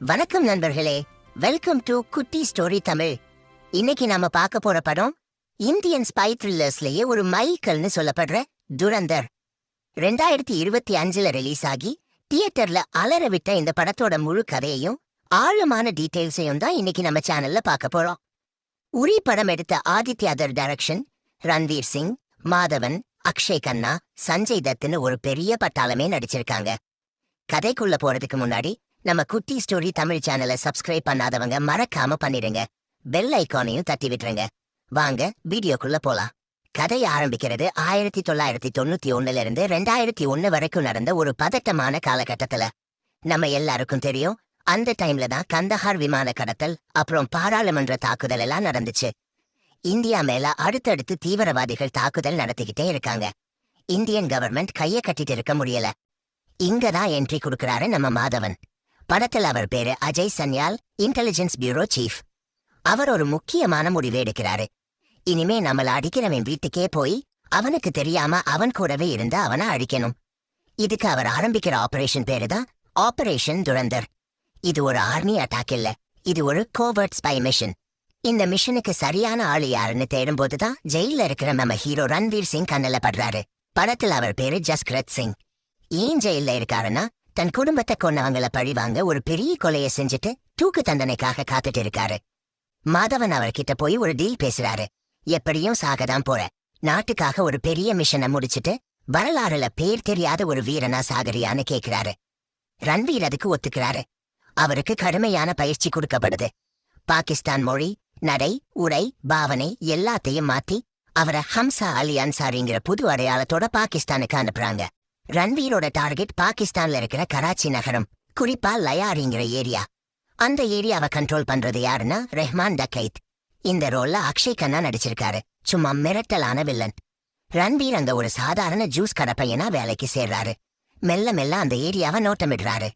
வணக்கம் நண்பர்களே, welcome to குட்டி ஸ்டோரி தமிழ். இன்னைக்கு நாம பார்க்க போற படம் இந்தியன் ஸ்பை த்ரில்லர்ஸ்லயே ஒரு மைல்கல்னு சொல்லப்படுற துரந்தர். 2025 ரிலீஸ் ஆகி தியேட்டர்ல அலற விட்ட இந்த படத்தோட முழு கதையையும் ஆழமான டீடைல்ஸையும் தான் இன்னைக்கு நம்ம சேனல்ல பார்க்க போறோம். உரி படம் எடுத்த ஆதித்யாதர் டைரக்ஷன், ரன்வீர் சிங், மாதவன், அக்ஷய் கண்ணா, சஞ்சய் தத்னு ஒரு பெரிய பட்டாளமே நடிச்சிருக்காங்க. கதைக்குள்ள போறதுக்கு முன்னாடி நம்ம குட்டி ஸ்டோரி தமிழ் சேனலை சப்ஸ்கிரைப் பண்ணாதவங்க மறக்காம பண்ணிடுங்க. பெல் ஐக்கானையும் தட்டி விட்டுருங்க. வாங்க வீடியோக்குள்ள போலாம். கதை ஆரம்பிக்கிறது 1991 இருந்து 2001 வரைக்கும் நடந்த ஒரு பதட்டமான காலகட்டத்துல. நம்ம எல்லாருக்கும் தெரியும், அந்த டைம்ல தான் கந்தஹார் விமான கடத்தல் அப்புறம் பாராளுமன்ற தாக்குதல் எல்லாம் நடந்துச்சு. இந்தியா மேல அடுத்தடுத்து தீவிரவாதிகள் தாக்குதல் நடத்திக்கிட்டே இருக்காங்க. இந்தியன் கவர்மெண்ட் கைய கட்டிட்டு இருக்க முடியல. இங்கதான் என்ட்ரி கொடுக்கறாரு நம்ம மாதவன். படத்தில் அவர் பேரு Ajay Sanyal, intelligence bureau chief. அவர் ஒரு முக்கியமான முடிவு எடுக்கிறாரு. இனிமே நம்மள அடிக்கிறவன் வீட்டுக்கே போய் அவனுக்கு தெரியாம அவன் கூடவே இருந்து அவனை அழிக்கணும். இதுக்கு அவர் ஆரம்பிக்கிற ஆபரேஷன் பேருதான் ஆபரேஷன் துரந்தர். இது ஒரு ஆர்மி அட்டாக் இல்ல, இது ஒரு கோவர்ட் ஸ்பை மிஷன். இந்த மிஷனுக்கு சரியான ஆளு யாருன்னு தேடும்போதுதான் ஜெயில இருக்கிற நம்ம ஹீரோ ரன்வீர் சிங் கண்ணில படுறாரு. படத்தில் அவர் பேரு ஜஸ்கிரத் சிங். ஏன் ஜெயில இருக்காருன்னா, தன் குடும்பத்தை கொன்னவங்கள பழிவாங்க ஒரு பெரிய கொலையை செஞ்சுட்டு தூக்கு தண்டனைக்காக காத்துட்டு இருக்காரு. மாதவன் அவர்கிட்ட போய் ஒரு டீல் பேசுறாரு. எப்படியும் சாகதான் போற, நாட்டுக்காக ஒரு பெரிய மிஷனை முடிச்சிட்டு வரலாறுல பேர் தெரியாத ஒரு வீரனா சாகரியான்னு கேக்குறாரு. ரன்வீர் அதுக்கு ஒத்துக்கிறாரு. அவருக்கு கடுமையான பயிற்சி கொடுக்கப்படுது. பாகிஸ்தான் மொழி, நடை, உடை, பாவனை எல்லாத்தையும் மாத்தி அவரை ஹம்சா அலி அன்சாரிங்கிற புது அடையாளத்தோட பாகிஸ்தானுக்கு அனுப்புறாங்க. ரன்வீரோட டார்கெட் பாகிஸ்தான்ல இருக்கிற கராச்சி நகரம், குறிப்பா லயாரிங்கிற ஏரியா. அந்த ஏரியாவை கண்ட்ரோல் பண்றது யாருன்னா ரெஹ்மான் டக்கைத். இந்த ரோல்ல அக்ஷய் கண்ணா நடிச்சிருக்காரு. சும்மா மிரட்டலான வில்லன். ரன்வீர் அங்க ஒரு சாதாரண ஜூஸ் கடை பையனா வேலைக்கு சேர்றாரு. மெல்ல மெல்ல அந்த ஏரியாவை நோட்டமிடுறாரு.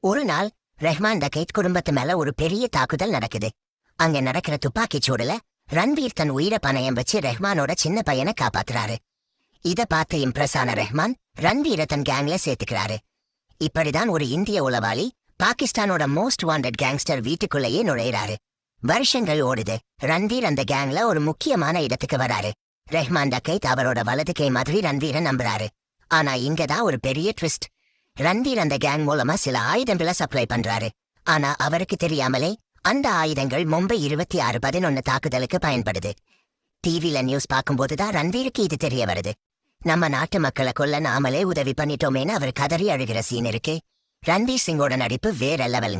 ஒரு நாள் ரெஹ்மான் டக்கைத் குடும்பத்து மேல ஒரு பெரிய தாக்குதல் நடக்குது. அங்க நடக்கிற துப்பாக்கிச் சூடுல ரன்வீர் தன் உயிரை பணயம் வச்சு ரெஹ்மானோட சின்ன பையனை காப்பாத்துறாரு. இத பார்த்து இம்ப்ரெஸ் ஆன ரெஹ்மான் ரன்வீரை தன் கேங்ல சேர்த்துக்கிறாரு. இப்படிதான் ஒரு இந்திய உளவாளி பாகிஸ்தானோட மோஸ்ட் வாண்டட் கேங்ஸ்டர் வீட்டுக்குள்ளேயே நுழையிறாரு. வருஷங்கள் ஓடுது. ரன்வீர் அந்த கேங்ல ஒரு முக்கியமான இடத்துக்கு வராரு. ரெஹ்மான் டக்கைத் அவரோட வலது கை மாதிரி ரன்வீரை நம்புறாரு. ஆனா இங்கதான் ஒரு பெரிய ட்விஸ்ட். ரன்வீர் அந்த கேங் மூலமா சில ஆயுதங்களை சப்ளை பண்றாரு. ஆனா அவருக்கு தெரியாமலே அந்த ஆயுதங்கள் மும்பை 26/11 தாக்குதலுக்கு பயன்படுது. டிவில நியூஸ் பார்க்கும்போதுதான் ரன்வீருக்கு இது தெரிய வருது. நம்ம நாட்டு மக்களை கொல்ல நாமளே உதவி பண்ணிட்டோமேன்னு அவர் கதறி அழுகிற சீன் இருக்கு. ரன்வீர் சிங்கோட நடிப்பு வேற லெவல்.